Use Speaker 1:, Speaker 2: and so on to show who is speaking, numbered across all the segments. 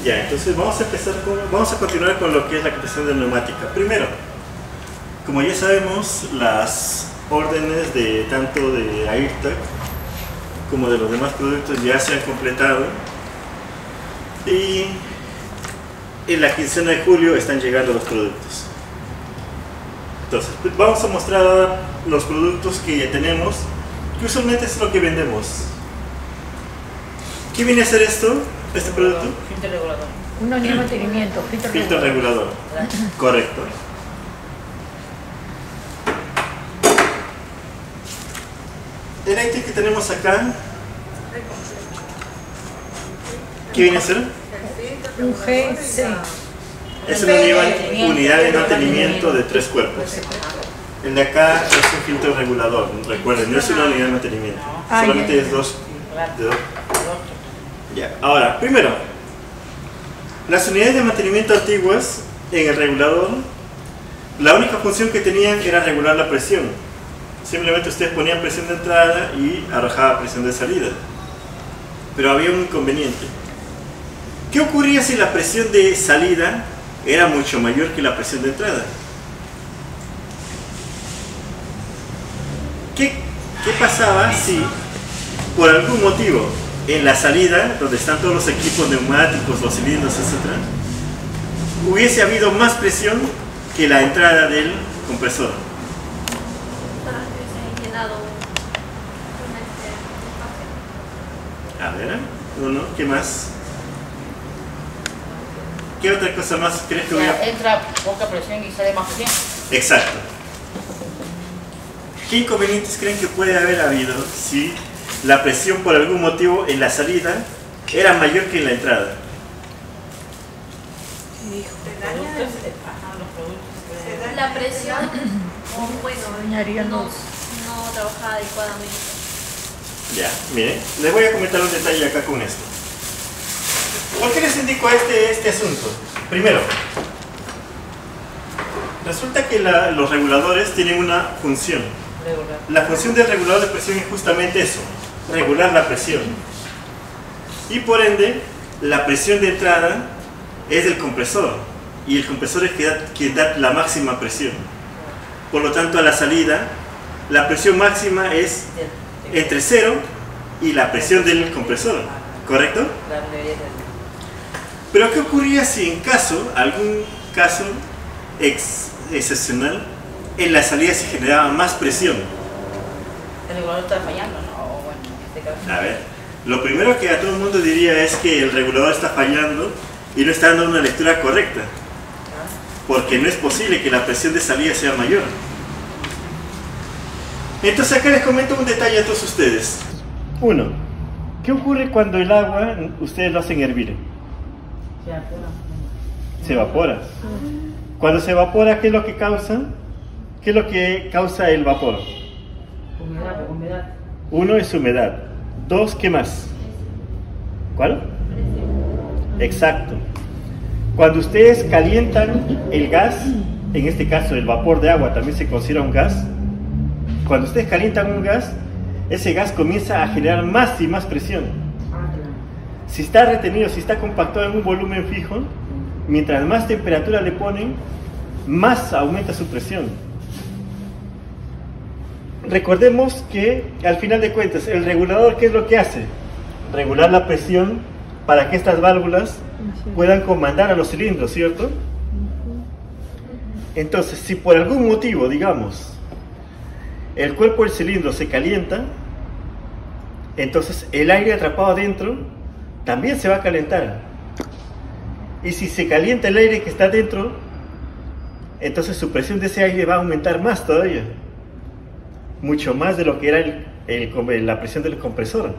Speaker 1: Ya, entonces vamos a continuar con lo que es la capacitación de neumática. Primero, como ya sabemos, las órdenes de tanto de AIRTAC como de los demás productos ya se han completado y en la quincena de julio están llegando los productos. Entonces, vamos a mostrar ahora los productos que ya tenemos, que usualmente es lo que vendemos. ¿Qué viene a ser esto? ¿Este producto?
Speaker 2: Filtro regulador.
Speaker 3: Una unidad de mantenimiento,
Speaker 1: filtro regulador. Correcto. El item que tenemos acá, ¿qué viene a ser?
Speaker 3: Un GC.
Speaker 1: Es una unidad de mantenimiento de 3 cuerpos. El de acá es un filtro regulador, recuerden, no es una unidad de mantenimiento, solamente es dos. Ya. Ahora, primero, las unidades de mantenimiento antiguas en el regulador, la única función que tenían era regular la presión. Simplemente ustedes ponían presión de entrada y arrojaba presión de salida. Pero había un inconveniente. ¿Qué ocurría si la presión de salida era mucho mayor que la presión de entrada? ¿Qué pasaba si por algún motivo en la salida, donde están todos los equipos neumáticos, los cilindros, etc., hubiese habido más presión que la entrada del compresor? A ver, uno, ¿qué más? ¿Qué otra cosa más crees que hubiera?
Speaker 2: Entra poca presión y sale más presión.
Speaker 1: Exacto. ¿Qué inconvenientes creen que puede haber habido si la presión por algún motivo en la salida era mayor que en la entrada?
Speaker 4: La presión, bueno, no trabajaba adecuadamente.
Speaker 1: Ya, miren, les voy a comentar un detalle acá con esto. ¿Por qué les indico este asunto? Primero, resulta que los reguladores tienen una función. La función del regulador de presión es justamente eso, regular la presión. Y por ende, la presión de entrada es del compresor. Y el compresor es quien da la máxima presión. Por lo tanto, a la salida, la presión máxima es entre 0 y la presión del compresor, ¿correcto? Pero ¿qué ocurría si en algún caso excepcional, en la salida se generaba más presión?
Speaker 2: El regulador está fallando, ¿no? O bueno, en este caso.
Speaker 1: A ver, lo primero que a todo el mundo diría es que el regulador está fallando y no está dando una lectura correcta, porque no es posible que la presión de salida sea mayor. Entonces acá les comento un detalle a todos ustedes. Uno, ¿qué ocurre cuando el agua ustedes lo hacen hervir? Se evapora. Cuando se evapora, ¿qué es lo que causa? ¿Qué es lo que causa el vapor?
Speaker 2: Humedad.
Speaker 1: Uno es humedad. Dos, ¿qué más? ¿Cuál? Exacto. Cuando ustedes calientan el gas, en este caso el vapor de agua también se considera un gas. Cuando ustedes calientan un gas, ese gas comienza a generar más y más presión. Si está retenido, si está compactado en un volumen fijo, mientras más temperatura le ponen, más aumenta su presión. Recordemos que al final de cuentas, el regulador, ¿qué es lo que hace? Regular la presión para que estas válvulas puedan comandar a los cilindros, ¿cierto? Entonces, si por algún motivo, digamos, el cuerpo del cilindro se calienta, entonces el aire atrapado adentro también se va a calentar. Y si se calienta el aire que está dentro, entonces su presión de ese aire va a aumentar más todavía, mucho más de lo que era la presión del compresor.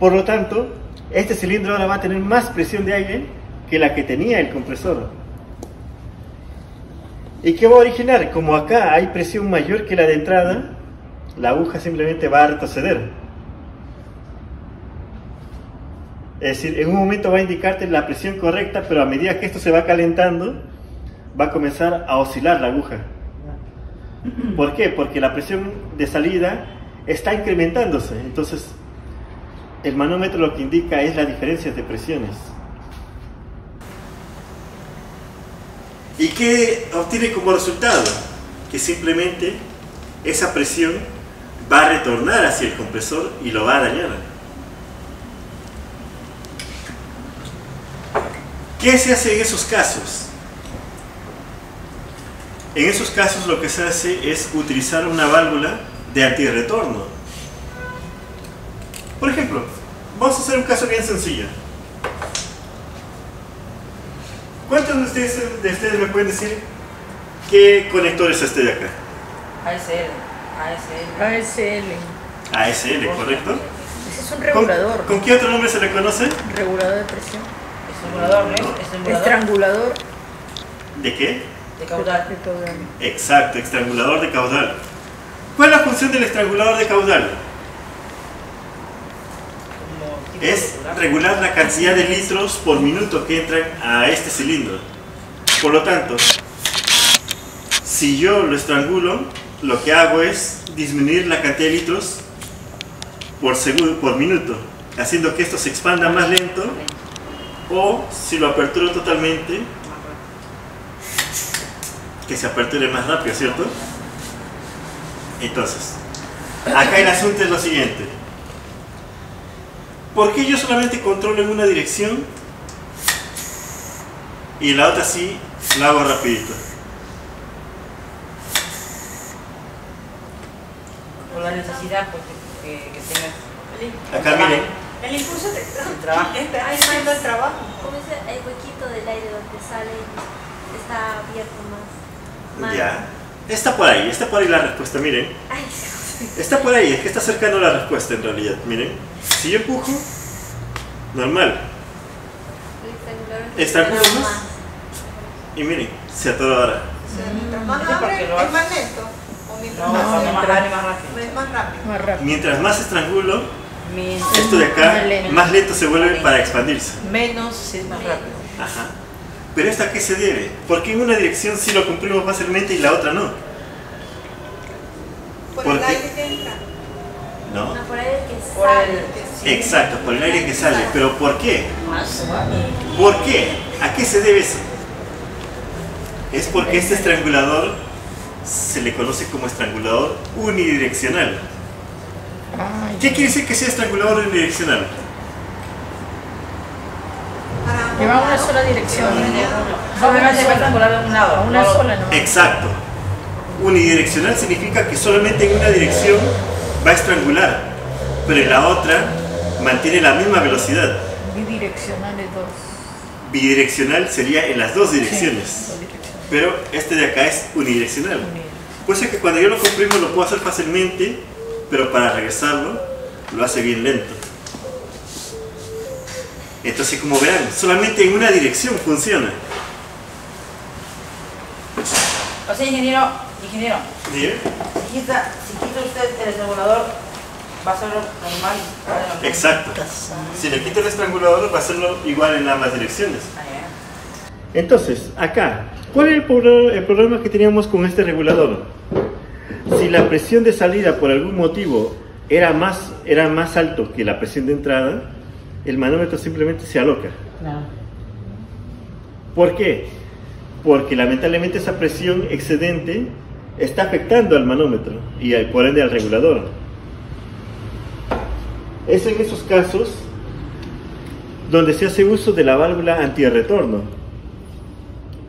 Speaker 1: Por lo tanto, este cilindro ahora va a tener más presión de aire que la que tenía el compresor. ¿Y qué va a originar? Como acá hay presión mayor que la de entrada, la aguja simplemente va a retroceder. Es decir, en un momento va a indicarte la presión correcta, pero a medida que esto se va calentando, va a comenzar a oscilar la aguja. ¿Por qué? Porque la presión de salida está incrementándose. Entonces, el manómetro lo que indica es la diferencia de presiones. ¿Y qué obtiene como resultado? Que simplemente esa presión va a retornar hacia el compresor y lo va a dañar. ¿Qué se hace en esos casos? En esos casos lo que se hace es utilizar una válvula de antirretorno. Por ejemplo, vamos a hacer un caso bien sencillo. ¿Cuántos de ustedes me pueden decir qué conector es este de acá?
Speaker 2: ASL.
Speaker 1: ASL, ¿correcto?
Speaker 2: Ese es un regulador.
Speaker 1: ¿Con qué otro nombre se le conoce?
Speaker 2: Regulador de presión.
Speaker 5: Estrangulador, ¿no?
Speaker 2: Estrangulador
Speaker 1: ¿De qué?
Speaker 5: De caudal.
Speaker 2: de caudal.
Speaker 1: Exacto, estrangulador de caudal. ¿Cuál es la función del estrangulador de caudal? Es regular la cantidad de litros por minuto que entran a este cilindro. Por lo tanto, si yo lo estrangulo, lo que hago es disminuir la cantidad de litros por segundo, por minuto, haciendo que esto se expanda más lento, o si lo aperturo totalmente, que se aperture más rápido, ¿cierto? Entonces, acá el asunto es lo siguiente. ¿Por qué yo solamente controlo en una dirección y en la otra sí lo hago rapidito?
Speaker 5: Por la necesidad pues, que tengas.
Speaker 1: Acá miren.
Speaker 3: El impulso de
Speaker 5: trabajo.
Speaker 3: Ahí manda el trabajo.
Speaker 4: Como dice, el huequito del aire donde sale está abierto más.
Speaker 1: Ya. Está por ahí la respuesta, miren.
Speaker 4: Ay,
Speaker 1: Está por ahí, es que está cercano a la respuesta en realidad, miren. Si yo empujo, normal.
Speaker 4: el
Speaker 1: Estrangulo más. Y miren, se atora ahora.
Speaker 3: Mientras más
Speaker 5: Eso es porque
Speaker 3: abre,
Speaker 5: lo
Speaker 3: es
Speaker 5: hace.
Speaker 3: más lento. O mientras
Speaker 5: No,
Speaker 3: más
Speaker 5: cuando más
Speaker 3: abre,
Speaker 5: abre, más rápido.
Speaker 3: es más rápido.
Speaker 2: Más rápido.
Speaker 1: Mientras más estrangulo,
Speaker 5: Mientras
Speaker 1: esto de acá,
Speaker 2: Más lento.
Speaker 1: más lento se vuelve para expandirse.
Speaker 5: menos es más rápido.
Speaker 1: Ajá. Pero ¿esto a qué se debe? Porque en una dirección sí lo cumplimos fácilmente y la otra no.
Speaker 3: Por
Speaker 1: ¿Por
Speaker 3: el
Speaker 1: qué?
Speaker 3: aire que entra.
Speaker 1: ¿No?
Speaker 4: No, por ahí que
Speaker 5: Por
Speaker 4: sale.
Speaker 5: el-
Speaker 1: Exacto, por el aire que sale. ¿Pero por qué?
Speaker 5: Más suave.
Speaker 1: ¿Por qué? ¿A qué se debe eso? Es porque este estrangulador se le conoce como estrangulador unidireccional.
Speaker 2: Ay,
Speaker 1: ¿Qué quiere decir que sea estrangulador unidireccional?
Speaker 2: lleva una sola dirección.
Speaker 5: Solamente va a estrangular de un lado.
Speaker 2: A una sola nomás.
Speaker 1: Exacto. Unidireccional significa que solamente en una dirección va a estrangular, pero en la otra mantiene la misma velocidad.
Speaker 2: Bidireccionales dos.
Speaker 1: Bidireccional sería en las dos direcciones,
Speaker 2: Sí, dos direcciones.
Speaker 1: pero este de acá es unidireccional. Pues es que cuando yo lo comprimo lo puedo hacer fácilmente, pero para regresarlo lo hace bien lento. Entonces, como verán, solamente en una dirección funciona.
Speaker 5: O sea, ingeniero,
Speaker 1: ¿Bien?
Speaker 5: si quita usted el estrangulador, va a ser normal.
Speaker 1: Exacto. Si le quito el estrangulador va a hacerlo igual en ambas direcciones. Entonces, acá, ¿cuál es el problema que teníamos con este regulador? Si la presión de salida por algún motivo era más alto que la presión de entrada, el manómetro simplemente se aloca. ¿Por qué? Porque lamentablemente esa presión excedente está afectando al manómetro y por ende al regulador. Es en esos casos donde se hace uso de la válvula antirretorno,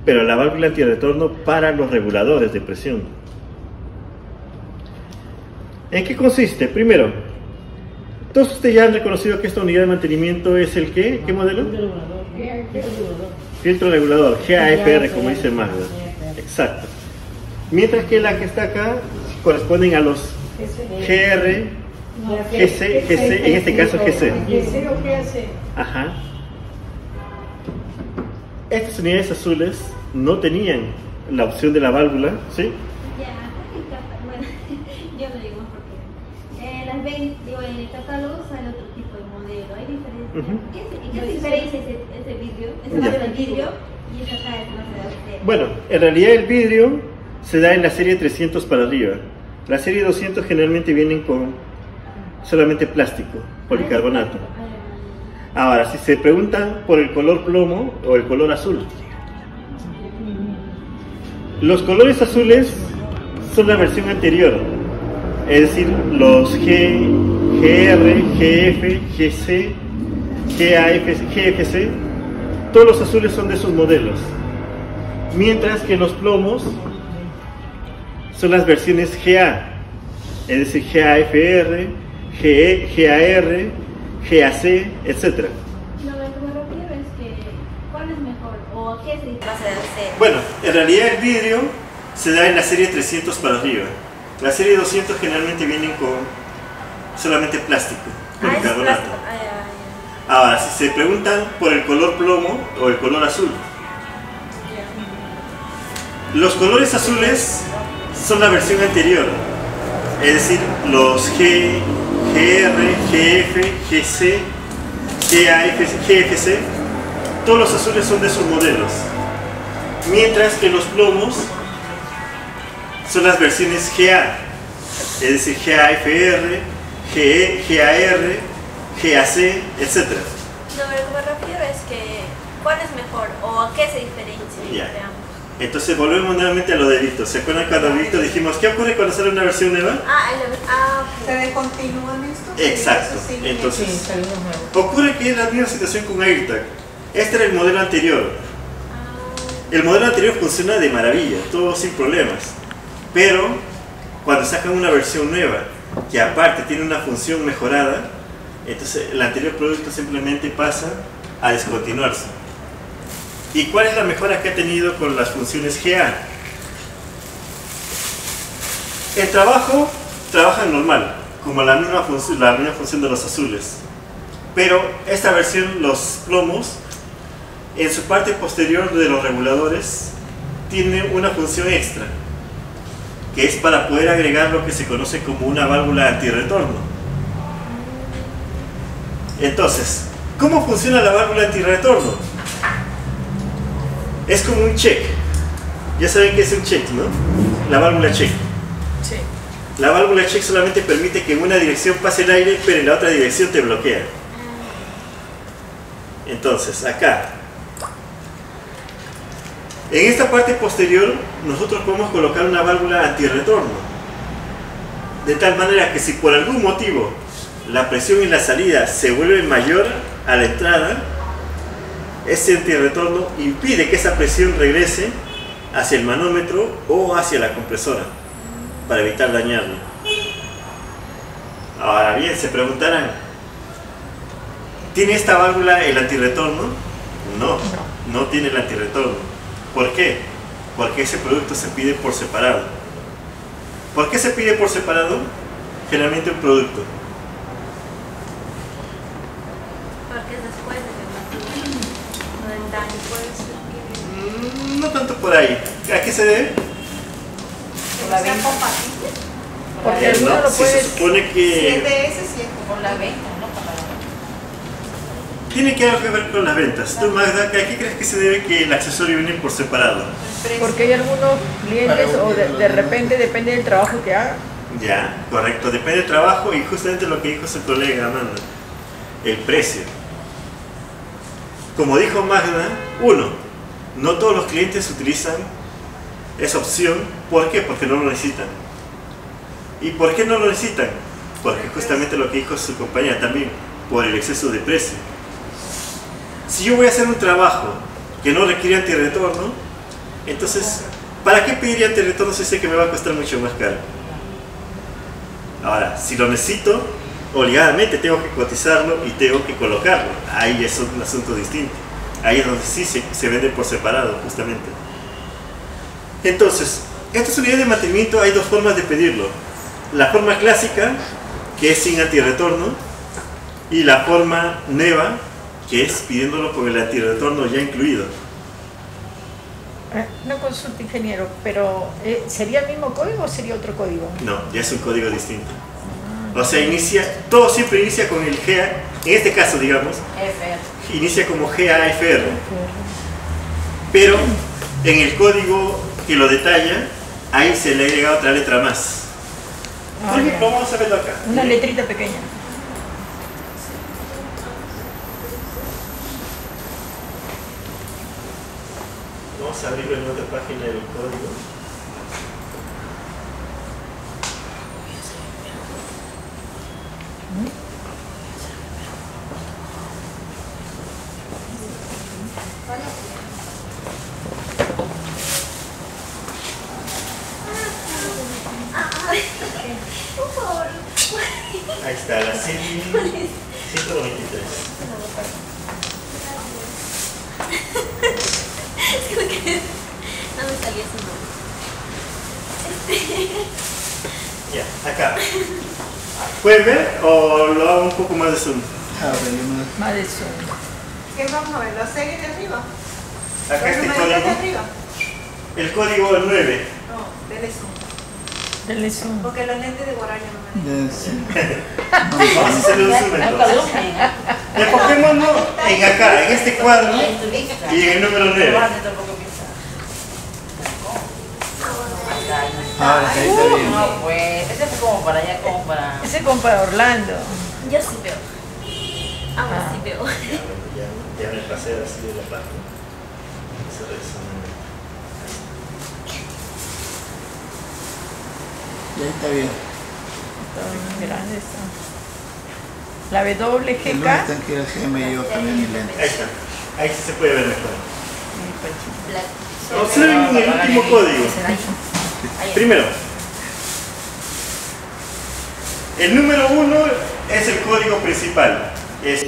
Speaker 1: pero la válvula antirretorno para los reguladores de presión. ¿En qué consiste? Primero, todos ustedes ya han reconocido que esta unidad de mantenimiento es el ¿qué? ¿Qué modelo? Filtro regulador, GAFR, como dice Magda. Exacto. Mientras que la que está acá corresponden a los GR, GC, en este caso GC.
Speaker 3: ¿GC o GAC?
Speaker 1: Ajá. Estas unidades azules no tenían la opción de la válvula, ¿sí?
Speaker 6: Ya, bueno, yo lo digo porque las ven, digo, en el catálogo sale otro tipo de modelo, hay diferencia.
Speaker 1: Ujú.
Speaker 6: ¿En qué se diferencia ese vidrio? Es
Speaker 1: Ya.
Speaker 6: más del vidrio y esa acá es más de la acero.
Speaker 1: Bueno, en realidad el vidrio se da en la serie 300 para arriba. La serie 200 generalmente vienen con solamente plástico, policarbonato. Ahora, si se preguntan por el color plomo o el color azul, Los colores azules son la versión anterior, es decir, los G, GR, GF, GC, GFC, todos los azules son de sus modelos, mientras que los plomos son las versiones GA, es decir, GAFR, GE, GAR, GAC, etc.
Speaker 6: Lo que me refiero es que, ¿cuál es mejor? ¿O a qué se
Speaker 4: Va a ser el cero.
Speaker 1: Bueno, en realidad el vidrio se da en la serie 300 para arriba. La serie 200 generalmente vienen con solamente plástico,
Speaker 4: Ah, es
Speaker 1: policarbonato.
Speaker 4: plástico. Ah, ya,
Speaker 1: Ahora, si se preguntan por el color plomo o el color azul, los colores azules son la versión anterior, es decir, los G, GR, GF, GC, GFC, todos los azules son de sus modelos, mientras que los plomos son las versiones GA, es decir, GAFR, GE, GAR, GAC, etc.
Speaker 4: No, lo que me refiero es que, ¿cuál es mejor? ¿O a qué se diferencia
Speaker 1: Ya.
Speaker 4: entre ambos?
Speaker 1: Entonces volvemos nuevamente a lo de Víctor. ¿Se acuerdan cuando Víctor dijimos qué ocurre cuando sale una versión nueva?
Speaker 4: Ok.
Speaker 3: ¿Se descontinúan estos?
Speaker 1: Exacto.
Speaker 3: Eso sí,
Speaker 1: Entonces,
Speaker 5: Sí, salimos nuevos.
Speaker 1: ocurre que es la misma situación con AirTag. Este era el modelo anterior.
Speaker 4: Ah,
Speaker 1: El modelo anterior funciona de maravilla, todo sin problemas. Pero cuando sacan una versión nueva, que aparte tiene una función mejorada, entonces el anterior producto simplemente pasa a descontinuarse. ¿Y cuál es la mejora que ha tenido con las funciones GA? El trabajo trabaja normal, como la misma función de los azules. Pero esta versión, los plomos, en su parte posterior de los reguladores, tiene una función extra, que es para poder agregar lo que se conoce como una válvula antirretorno. Entonces, ¿cómo funciona la válvula antirretorno? Es como un check. Ya saben que es un check, ¿no? La válvula check.
Speaker 5: Sí.
Speaker 1: La válvula check solamente permite que en una dirección pase el aire, pero en la otra dirección te bloquea. Entonces, acá, en esta parte posterior, nosotros podemos colocar una válvula antirretorno. De tal manera que si por algún motivo la presión en la salida se vuelve mayor a la entrada, ese antirretorno impide que esa presión regrese hacia el manómetro o hacia la compresora para evitar dañarlo. Ahora bien, se preguntarán, ¿tiene esta válvula el antirretorno? No, no tiene el antirretorno. ¿Por qué? Porque ese producto se pide por separado. ¿Por qué se pide por separado? Generalmente un producto.
Speaker 4: porque es después de que no den daño. Puede ser que...
Speaker 1: No tanto por ahí. ¿A qué se debe?
Speaker 5: Por la
Speaker 3: ¿Sea
Speaker 5: venta.
Speaker 3: compatible?
Speaker 5: Porque alguno lo
Speaker 1: Si
Speaker 5: puede.
Speaker 1: se supone
Speaker 3: Si es
Speaker 1: que
Speaker 3: de ese, sí es
Speaker 2: Por la venta, ¿no? Para
Speaker 1: tiene que algo que ver con las ventas. Tú, Magda, ¿a qué crees que se debe que el accesorio viene por separado?
Speaker 5: Porque hay algunos clientes o de repente depende del trabajo que haga.
Speaker 1: Ya, correcto. Depende del trabajo y justamente lo que dijo su colega Amanda. El precio. Como dijo Magda, uno, no todos los clientes utilizan esa opción. ¿Por qué? Porque no lo necesitan. ¿Y por qué no lo necesitan? Porque justamente lo que dijo su compañera también, por el exceso de precio. Si yo voy a hacer un trabajo que no requiere antirretorno, entonces, ¿para qué pediría antirretorno si sé que me va a costar mucho más caro? Ahora, si lo necesito, obligadamente tengo que cotizarlo y tengo que colocarlo. Ahí es un asunto distinto. Ahí es donde sí se vende por separado, justamente. Entonces, estas unidades de mantenimiento hay dos formas de pedirlo. La forma clásica, que es sin antirretorno, y la forma nueva, que es pidiéndolo con el antirretorno ya incluido.
Speaker 5: Una consulta, ingeniero, pero ¿sería el mismo código o sería otro código?
Speaker 1: No, ya es un código distinto. O sea, todo siempre inicia con el GA, en este caso, digamos,
Speaker 2: FR.
Speaker 1: inicia como GAFR. Pero en el código que lo detalla, ahí se le agrega otra letra más. Por ejemplo, vamos a verlo acá.
Speaker 5: Una letrita pequeña.
Speaker 1: Vamos a abrirlo en otra página del código.
Speaker 6: Por favor.
Speaker 1: Ahí está, la serie 123.
Speaker 6: Es que no me salía su nombre.
Speaker 1: Ya, acá. ¿Pueden ver o lo hago un poco más de zoom?
Speaker 7: Más de eso.
Speaker 3: ¿Qué vamos a ver? ¿La serie de arriba?
Speaker 1: Acá este
Speaker 3: ¿Los numeritos de
Speaker 1: código.
Speaker 3: arriba?
Speaker 1: El código 9.
Speaker 3: No, dele zoom.
Speaker 7: Denle zoom.
Speaker 3: Porque los lentes de Guaraña no me
Speaker 1: Vamos a hacerle un zoom entonces. El Pokémon no, en acá, en este cuadro y en el número 9.
Speaker 8: Ahora sí, ahí está bien.
Speaker 5: No, pues, ese fue como para allá, como para...
Speaker 7: Ese compa Orlando.
Speaker 6: Yo sí veo. Ahora sí veo.
Speaker 1: Ya me pasé así de la parte. Se resuma.
Speaker 8: Ya está bien.
Speaker 7: Está bien grande está. La
Speaker 8: El lunes
Speaker 7: WGK.
Speaker 8: están que ir al GM y yo también mi lente.
Speaker 1: Ahí está. Ahí sí se puede ver mejor.
Speaker 6: Black.
Speaker 1: Observen el último código. Primero, el número 1 es el código principal. Es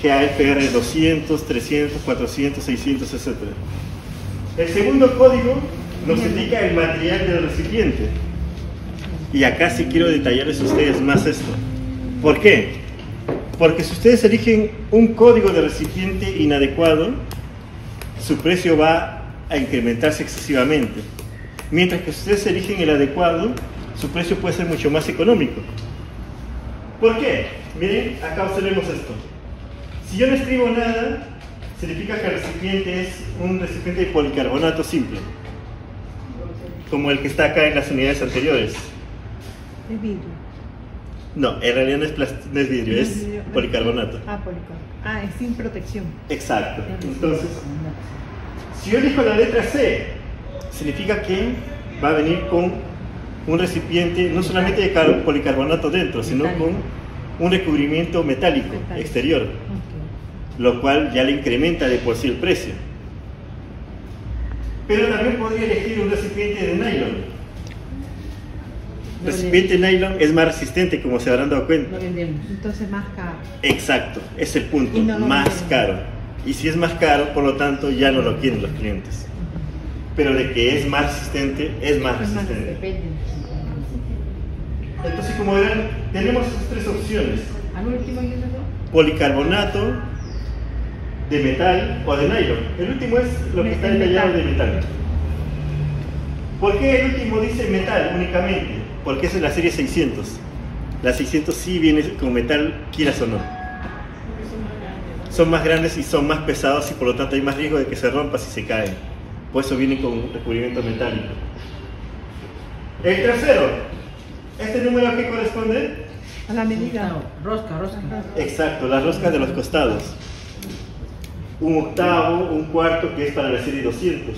Speaker 1: GAFR 200, 300, 400, 600, etc. El segundo código nos indica el material del recipiente. Y acá sí quiero detallarles a ustedes más esto. ¿Por qué? Porque si ustedes eligen un código de recipiente inadecuado, su precio va a incrementarse excesivamente. Mientras que si ustedes eligen el adecuado, su precio puede ser mucho más económico. ¿Por qué? Miren, acá observemos esto. Si yo no escribo nada, significa que el recipiente es un recipiente de policarbonato simple, como el que está acá en las unidades anteriores.
Speaker 9: Es vidrio.
Speaker 1: No, en realidad no es vidrio, es policarbonato.
Speaker 9: Es sin protección.
Speaker 1: Exacto. Entonces, si yo elijo la letra C, significa que va a venir con un recipiente no solamente de policarbonato dentro, sino con un recubrimiento metálico exterior, lo cual ya le incrementa de por sí el precio. Pero también podría elegir un recipiente de nylon. El recipiente de nylon es más resistente, como se habrán dado cuenta.
Speaker 9: Entonces más caro.
Speaker 1: Exacto, es el punto,
Speaker 9: Y no lo
Speaker 1: más
Speaker 9: venden.
Speaker 1: caro. Y si es más caro, por lo tanto, ya no lo quieren los clientes. Pero de que es más resistente, es más resistente. Entonces, como verán, tenemos estas tres opciones:
Speaker 9: Al último y el otro.
Speaker 1: policarbonato, de metal o de nylon. El último es lo que está detallado de metal. ¿Por qué el último dice metal únicamente? Porque es en la serie 600. La 600 sí viene con metal, quieras o no. Son más grandes y son más pesados y por lo tanto hay más riesgo de que se rompa si se caen. Por eso vienen con un recubrimiento metálico. El tercero, ¿este número a qué corresponde?
Speaker 9: A la medida.
Speaker 5: Rosca.
Speaker 1: Exacto, las roscas de los costados. Un octavo, un cuarto que es para la serie 200.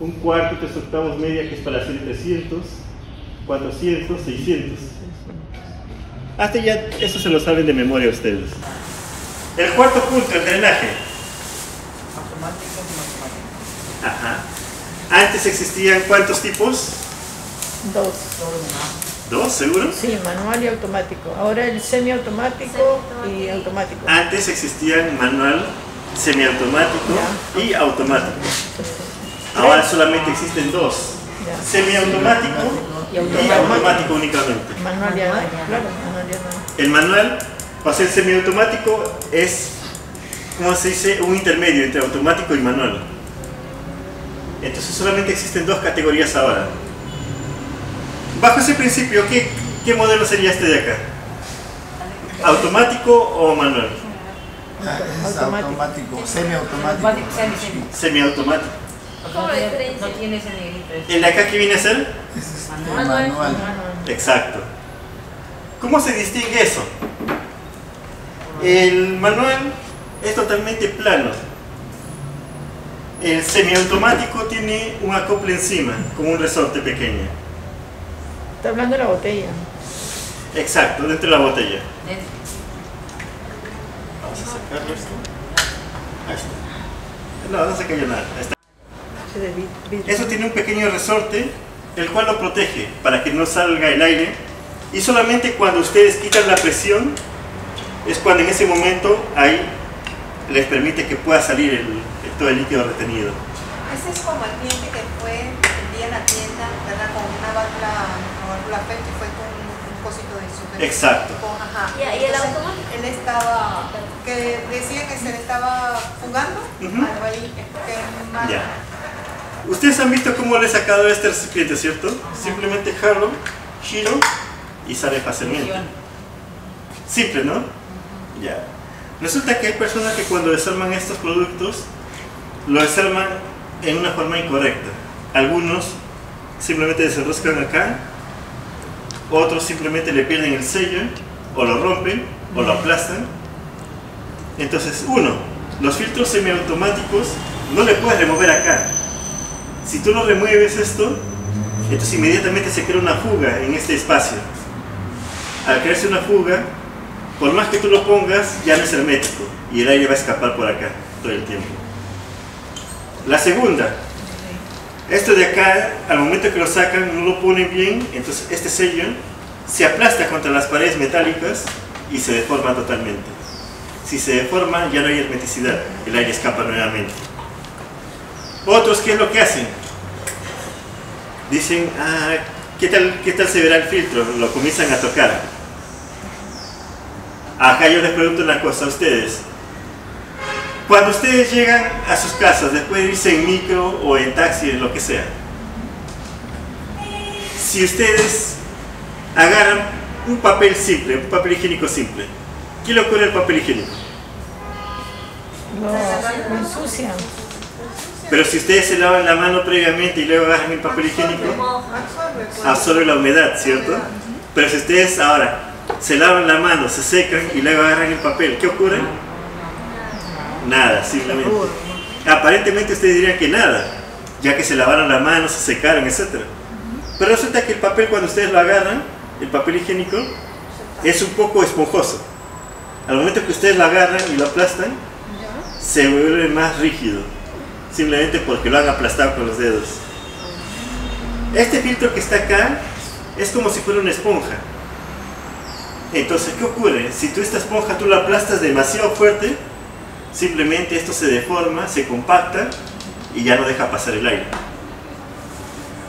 Speaker 1: Un cuarto y 3/8 media que es para la serie 300, 400, 600. Hasta ya eso se lo saben de memoria ustedes. El cuarto punto, el drenaje.
Speaker 5: Automático y matemático.
Speaker 1: Ajá. Antes existían ¿cuántos tipos?
Speaker 7: Dos.
Speaker 1: ¿Dos, seguro?
Speaker 7: Sí, manual y automático. Ahora el semiautomático y automático.
Speaker 1: Antes existían manual, semiautomático y automático. Ahora solamente existen dos:
Speaker 7: Ya.
Speaker 1: semiautomático y automático únicamente.
Speaker 7: Manual ya no hay, claro, manual ya no hay.
Speaker 1: El manual, para ser semiautomático, es, ¿cómo se dice?, un intermedio entre automático y manual. Entonces solamente existen dos categorías ahora. Bajo ese principio, ¿qué modelo sería este de acá? ¿Automático o manual?
Speaker 8: Es automático, semiautomático.
Speaker 5: Automático, semi.
Speaker 1: Semiautomático.
Speaker 6: ¿Cómo la diferencia?
Speaker 5: No tiene ese negrito.
Speaker 1: ¿El de acá qué viene a ser?
Speaker 8: Es
Speaker 6: Manual.
Speaker 8: manual.
Speaker 1: Exacto. ¿Cómo se distingue eso? El manual es totalmente plano. El semiautomático tiene un acople encima, como un resorte pequeño.
Speaker 7: Está hablando de la botella.
Speaker 1: Exacto, dentro de la botella. Vamos a sacarlo esto. Ahí está. No se cayó nada. Ahí está.
Speaker 7: Ese de vidrio.
Speaker 1: Eso tiene un pequeño resorte el cual lo protege para que no salga el aire, y solamente cuando ustedes quitan la presión es cuando en ese momento ahí les permite que pueda salir todo el líquido retenido.
Speaker 3: Ese es como el cliente que fue el día en la tienda, ¿verdad? Con una válvula PET que fue con un cosito de eso.
Speaker 1: Exacto.
Speaker 3: Ajá.
Speaker 4: ¿Y el automático?
Speaker 3: Él estaba, que decía que se le estaba fugando, algo ahí, que mal.
Speaker 1: Ya. Ustedes han visto cómo le he sacado este recipiente, ¿cierto? Simplemente jalo, giro y sale fácilmente. Simple, ¿no? Ya. Resulta que hay personas que cuando desarman estos productos, lo desarman en una forma incorrecta. Algunos simplemente desenroscan acá, otros simplemente le pierden el sello, o lo rompen, o lo aplastan. Entonces, los filtros semiautomáticos no le puedes remover acá. Si tú lo remueves esto, entonces inmediatamente se crea una fuga en este espacio. Al crearse una fuga, por más que tú lo pongas, ya no es hermético y el aire va a escapar por acá todo el tiempo. La segunda, esto de acá, al momento que lo sacan, no lo ponen bien, entonces este sello se aplasta contra las paredes metálicas y se deforma totalmente. Si se deforma, ya no hay hermeticidad, el aire escapa nuevamente. Otros, ¿qué es lo que hacen? Dicen, ¿qué tal se verá el filtro? Lo comienzan a tocar. Acá yo les pregunto una cosa a ustedes. Cuando ustedes llegan a sus casas, después de irse en micro o en taxi, en lo que sea, si ustedes agarran un papel simple, un papel higiénico simple, ¿qué le ocurre al papel higiénico?
Speaker 7: Lo ensucian.
Speaker 1: Pero si ustedes se lavan la mano previamente y luego agarran el papel higiénico, absorbe la humedad, ¿cierto? Pero si ustedes ahora se lavan la mano, se secan y luego agarran el papel, ¿qué ocurre? Nada, simplemente. Aparentemente ustedes dirían que nada, ya que se lavaron la mano, se secaron, etc. Pero resulta que el papel, cuando ustedes lo agarran, el papel higiénico, es un poco esponjoso. Al momento que ustedes lo agarran y lo aplastan, se vuelve más rígido, simplemente porque lo han aplastado con los dedos. Este filtro que está acá es como si fuera una esponja. Entonces, ¿qué ocurre? Si tú esta esponja tú la aplastas demasiado fuerte, simplemente esto se deforma, se compacta y ya no deja pasar el aire.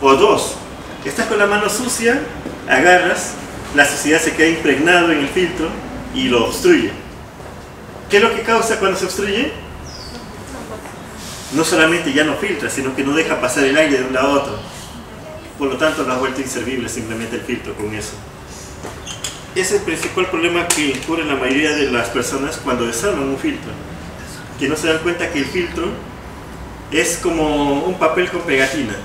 Speaker 1: O dos, estás con la mano sucia, agarras, la suciedad se queda impregnado en el filtro y lo obstruye. ¿Qué es lo que causa cuando se obstruye? No solamente ya no filtra, sino que no deja pasar el aire de un lado a otro. Por lo tanto, lo ha vuelto inservible simplemente el filtro con eso. Ese es el principal problema que incurre la mayoría de las personas cuando desarman un filtro. Que no se dan cuenta que el filtro es como un papel con pegatina.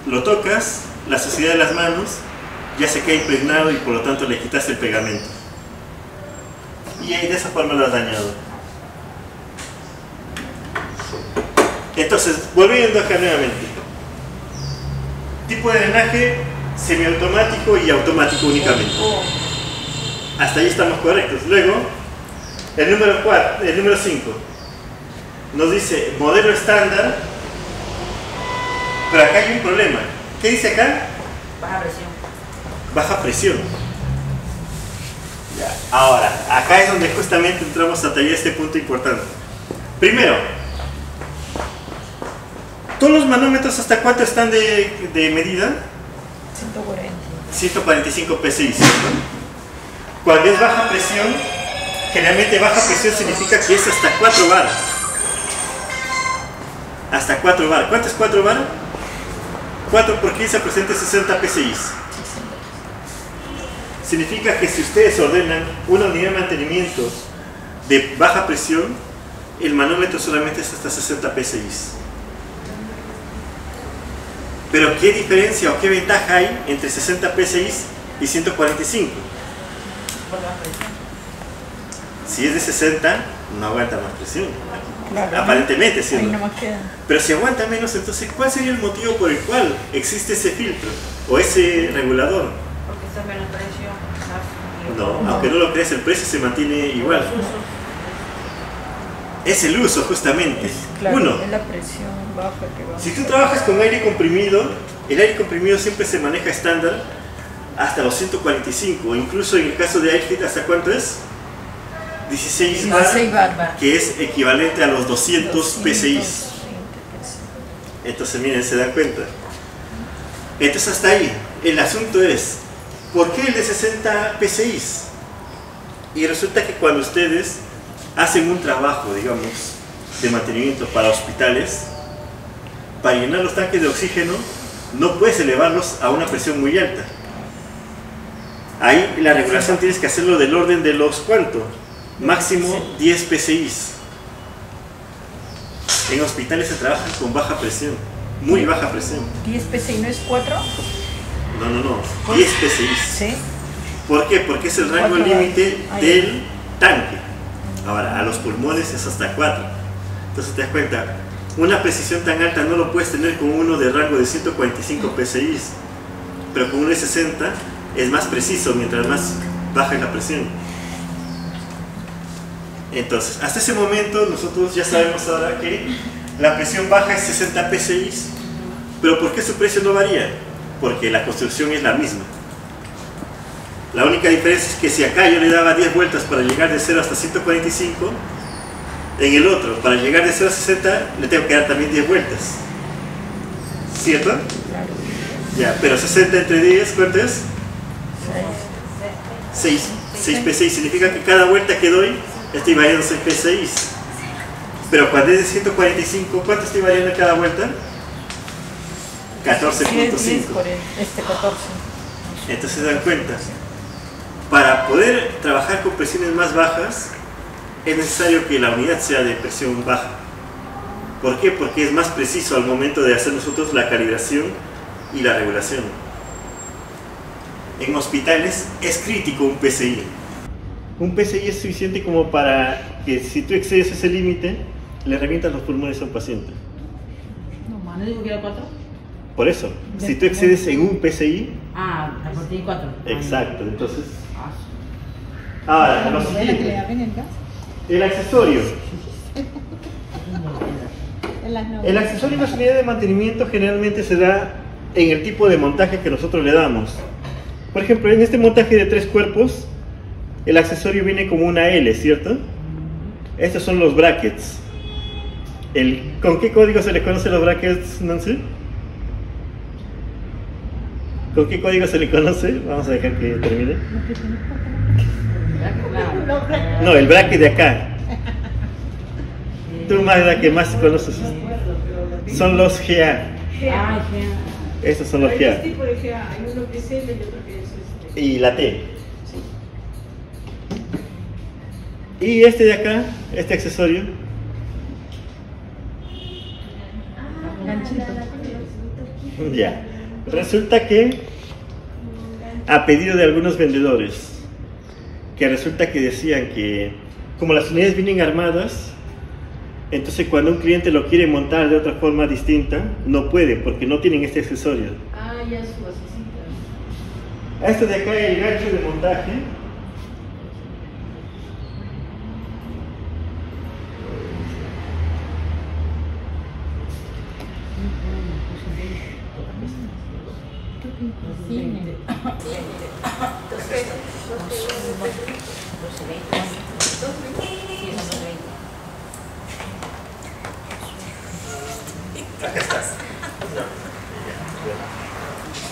Speaker 1: Lo tocas, la suciedad de las manos ya se queda impregnado y por lo tanto le quitas el pegamento. Y ahí de esa forma lo has dañado. Entonces, volviendo acá nuevamente. Tipo de drenaje semiautomático y automático únicamente. Hasta ahí estamos correctos. Luego, el número 5 nos dice modelo estándar, pero acá hay un problema. ¿Qué dice acá?
Speaker 5: Baja presión.
Speaker 1: Baja presión. Ya. Ahora, acá es donde justamente entramos a tallar este punto importante. Primero, ¿todos los manómetros hasta cuánto están de medida?
Speaker 7: 140.
Speaker 1: 145 PSI, ¿cierto? Cuando es baja presión, generalmente baja presión significa que es hasta 4 bar. Hasta 4 bar. ¿Cuánto es 4 bar? 4 por 15 presente 60 PSI. Significa que si ustedes ordenan una unidad de mantenimiento de baja presión, el manómetro solamente es hasta 60 PSI. Pero ¿qué diferencia o qué ventaja hay entre 60 PSI y 145? Si es de 60, no aguanta más presión. Claro, aparentemente, ¿sí?
Speaker 7: No más queda.
Speaker 1: Pero si aguanta menos, entonces ¿cuál sería el motivo por el cual existe ese filtro o ese regulador?
Speaker 2: Porque está menos presión.
Speaker 1: No, aunque no lo creas, el precio se mantiene igual. Es el uso, justamente.
Speaker 7: Claro,
Speaker 1: Uno,
Speaker 7: es la presión baja que va.
Speaker 1: si tú trabajas con aire comprimido, El aire comprimido siempre se maneja estándar hasta los 145, incluso en el caso de AirFit, ¿hasta cuánto es? 16 bar, que es equivalente a los 200 PSI. Entonces miren, se dan cuenta. Entonces hasta ahí, el asunto es, ¿por qué el de 60 PSI? Y resulta que cuando ustedes hacen un trabajo, digamos, de mantenimiento para hospitales, para llenar los tanques de oxígeno, no puedes elevarlos a una presión muy alta. Ahí la regulación tienes que hacerlo del orden de los, ¿cuánto? Máximo 10 PSI. En hospitales se trabaja con baja presión, muy baja presión.
Speaker 7: ¿10 PSI no es 4?
Speaker 1: No, 10 PSI.
Speaker 7: ¿Sí?
Speaker 1: ¿Por qué? Porque es el rango límite del tanque. Ahora, a los pulmones es hasta 4. Entonces te das cuenta, una precisión tan alta no lo puedes tener con uno de rango de 145 PSI, pero con uno de 60 es más preciso mientras más baja la presión. Entonces, hasta ese momento nosotros ya sabemos ahora que la presión baja es 60 PSI, pero ¿por qué su precio no varía? Porque la construcción es la misma. La única diferencia es que si acá yo le daba 10 vueltas para llegar de 0 hasta 145, en el otro, para llegar de 0 a 60, le tengo que dar también 10 vueltas. ¿Cierto? Ya, pero 60 entre 10, ¿cuánto es? 6 PSI. Significa que cada vuelta que doy, estoy variando 6 PSI. Pero cuando es de 145, ¿cuánto estoy variando cada vuelta? 14.5.
Speaker 7: 14.
Speaker 1: Entonces se dan cuenta. Para poder trabajar con presiones más bajas, es necesario que la unidad sea de presión baja. ¿Por qué? Porque es más preciso al momento de hacer nosotros la calibración y la regulación. En hospitales es crítico un PSI. Un PSI es suficiente como para que si tú excedes ese límite, le revientas los pulmones a un paciente.
Speaker 5: ¿No digo que era 4?
Speaker 1: Por eso, si tú excedes en un PSI...
Speaker 5: Ah, a partir de 4.
Speaker 1: Exacto, entonces... Ahora, lo siguiente. El accesorio. El accesorio en las unidades de mantenimiento generalmente se da en el tipo de montaje que nosotros le damos. Por ejemplo, en este montaje de 3 cuerpos, el accesorio viene como una L, ¿cierto? Estos son los brackets. ¿Con qué código se le conoce los brackets, Nancy? ¿Con qué código se le conoce? Vamos a dejar que termine. No, el bracket de acá. Tú, Magda, que más conoces. Son los GA. Estos son los GA.
Speaker 9: Hay tipo de GA, hay uno que es L y otro que es
Speaker 1: Y la T. Y este de acá, este accesorio. Ya. Resulta que, a pedido de algunos vendedores, que resulta que decían que como las unidades vienen armadas, entonces cuando un cliente lo quiere montar de otra forma distinta, no puede porque no tienen este accesorio.
Speaker 5: Ya su basecita.
Speaker 1: A esto de acá el gancho de montaje. Acá está.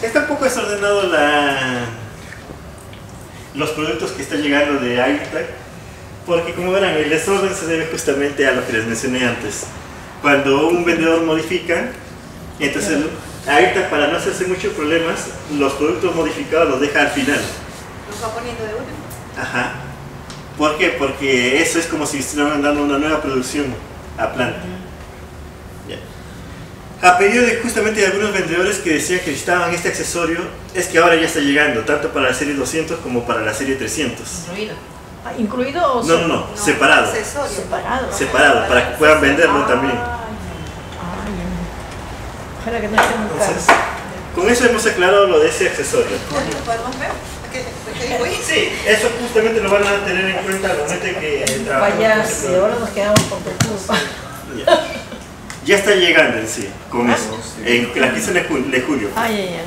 Speaker 1: Está un poco desordenado los productos que están llegando de AirTag, porque como verán, el desorden se debe justamente a lo que les mencioné antes. Cuando un vendedor modifica, entonces AirTag, para no hacerse muchos problemas, los productos modificados los deja al final.
Speaker 3: Los va poniendo de último.
Speaker 1: Ajá. ¿Por qué? Porque eso es como si estuvieran dando una nueva producción a planta. A pedido de justamente de algunos vendedores que decían que necesitaban este accesorio, es que ahora ya está llegando, tanto para la serie 200 como para la serie 300.
Speaker 2: Incluido.
Speaker 7: ¿Incluido o
Speaker 1: No, separado.
Speaker 3: Accesorio.
Speaker 7: separado?
Speaker 1: Para que puedan venderlo también.
Speaker 7: Ojalá que no esté muy caro.
Speaker 1: Entonces, con eso hemos aclarado lo de ese accesorio.
Speaker 3: ¿Podemos ver? ¿Qué digo ahí?
Speaker 1: Sí, eso justamente lo van a tener en cuenta al momento que trabajemos.
Speaker 5: Vaya, si ahora nos quedamos con tu culpa.
Speaker 1: Ya está llegando en sí, con eso. En la 15 de julio.
Speaker 7: Ah, ya, ya.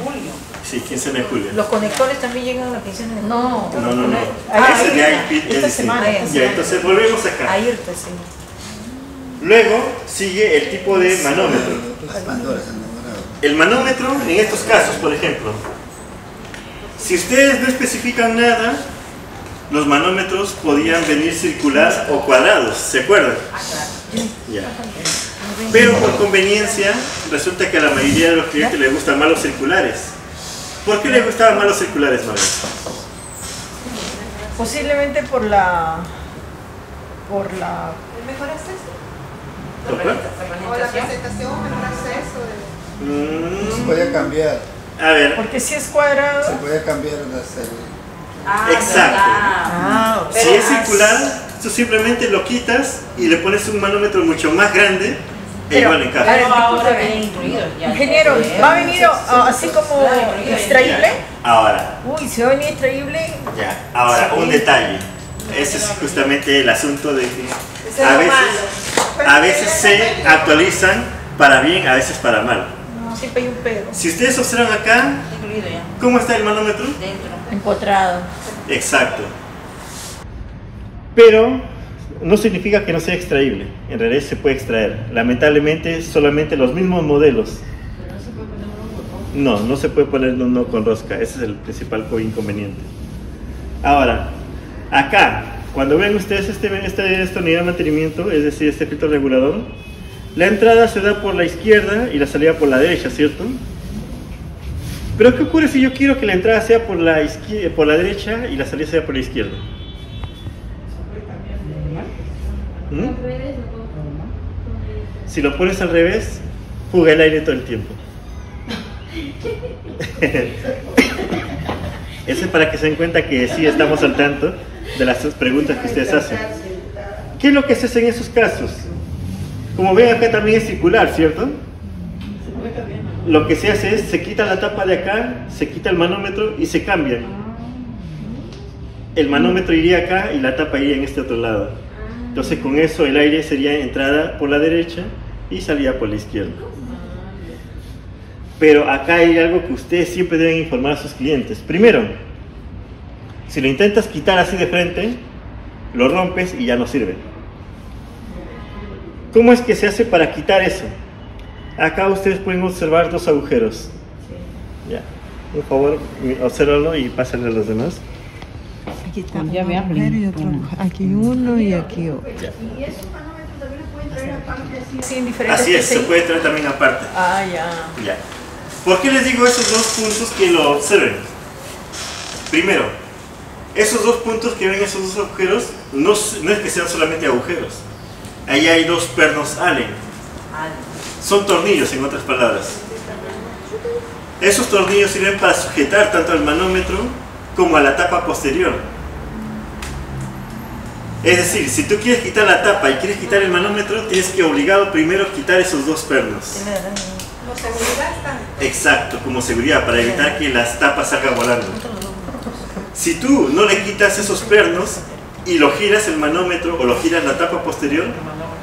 Speaker 1: Sí, 15 de julio.
Speaker 5: ¿Los conectores también llegan a la quincena de julio?
Speaker 7: No.
Speaker 1: No.
Speaker 7: Ah,
Speaker 1: Ese de
Speaker 7: esta
Speaker 1: IP, ese sí.
Speaker 7: semana.
Speaker 1: Ya, entonces volvemos acá.
Speaker 5: A irte, sí.
Speaker 1: Luego sigue el tipo de manómetro.
Speaker 8: Las Pandoras han enamorado.
Speaker 1: El manómetro, en estos casos, por ejemplo, si ustedes no especifican nada, los manómetros podían venir circular o cuadrados, ¿se acuerdan? Ya. Pero por conveniencia, resulta que a la mayoría de los clientes les gustan más los circulares. ¿Por qué les gustaban más los circulares, María?
Speaker 7: Posiblemente por la...
Speaker 3: ¿El mejor acceso?
Speaker 1: ¿Por qué?
Speaker 3: O la presentación, mejor acceso.
Speaker 8: Se podía cambiar.
Speaker 1: A ver,
Speaker 7: Porque si es cuadrado...
Speaker 8: Se podía cambiar las...
Speaker 1: exacto.
Speaker 7: Ah,
Speaker 1: Si es circular, tú simplemente lo quitas y le pones un manómetro mucho más grande e
Speaker 7: Pero,
Speaker 1: igual encaja.
Speaker 5: Pero ahora viene incluido. ya.
Speaker 7: ingeniero, ¿va a venir así como extraíble?
Speaker 1: Ahora,
Speaker 7: Uy, si va a venir extraíble...
Speaker 1: ya. Ahora, un detalle. Ese es justamente el asunto de que a veces se actualizan para bien, a veces para mal.
Speaker 7: Siempre hay un pedo.
Speaker 1: Si ustedes observan acá,
Speaker 5: Incluido ya.
Speaker 1: ¿cómo está el manómetro?
Speaker 5: Dentro.
Speaker 7: Empotrado.
Speaker 1: Exacto. Pero no significa que no sea extraíble. En realidad se puede extraer. Lamentablemente solamente los mismos modelos. No se puede poner uno con rosca. Ese es el principal inconveniente. Ahora, acá, cuando ven ustedes esta unidad de mantenimiento, es decir, este filtro regulador, la entrada se da por la izquierda y la salida por la derecha, ¿cierto? Pero ¿qué ocurre si yo quiero que la entrada sea por la derecha y la salida sea por la izquierda? Si lo pones al revés, fuga el aire todo el tiempo. Eso es para que se den cuenta que sí estamos al tanto de las preguntas que ustedes hacen. ¿Qué es lo que se hace en esos casos? Como ven acá también es circular, ¿cierto? Lo que se hace es, se quita la tapa de acá, se quita el manómetro y se cambia. El manómetro iría acá y la tapa iría en este otro lado. Entonces con eso el aire sería entrada por la derecha y salida por la izquierda. Pero acá hay algo que ustedes siempre deben informar a sus clientes. Primero, si lo intentas quitar así de frente, lo rompes y ya no sirve. ¿Cómo es que se hace para quitar eso? Acá ustedes pueden observar dos agujeros. Ya. Por favor, obsérvalo y pásenle a los demás.
Speaker 7: Aquí está un agujero y otro agujero. Aquí uno y aquí otro.
Speaker 1: Ya.
Speaker 9: Y esos manómetros también los pueden traer aparte así.
Speaker 7: Sí, en diferentes
Speaker 1: Así es, se
Speaker 7: PCI.
Speaker 1: puede traer también aparte.
Speaker 7: Ah, ya.
Speaker 1: Ya. ¿Por qué les digo esos dos puntos que lo observen? Primero, esos dos puntos que ven, esos dos agujeros, no es que sean solamente agujeros. Ahí hay dos pernos Allen. Son tornillos, en otras palabras. Esos tornillos sirven para sujetar tanto al manómetro como a la tapa posterior. Es decir, si tú quieres quitar la tapa y quieres quitar el manómetro, tienes que obligado primero quitar esos dos pernos.
Speaker 3: Como seguridad están.
Speaker 1: Exacto, como seguridad, para evitar que las tapas salgan volando. Si tú no le quitas esos pernos y lo giras el manómetro o lo giras la tapa posterior,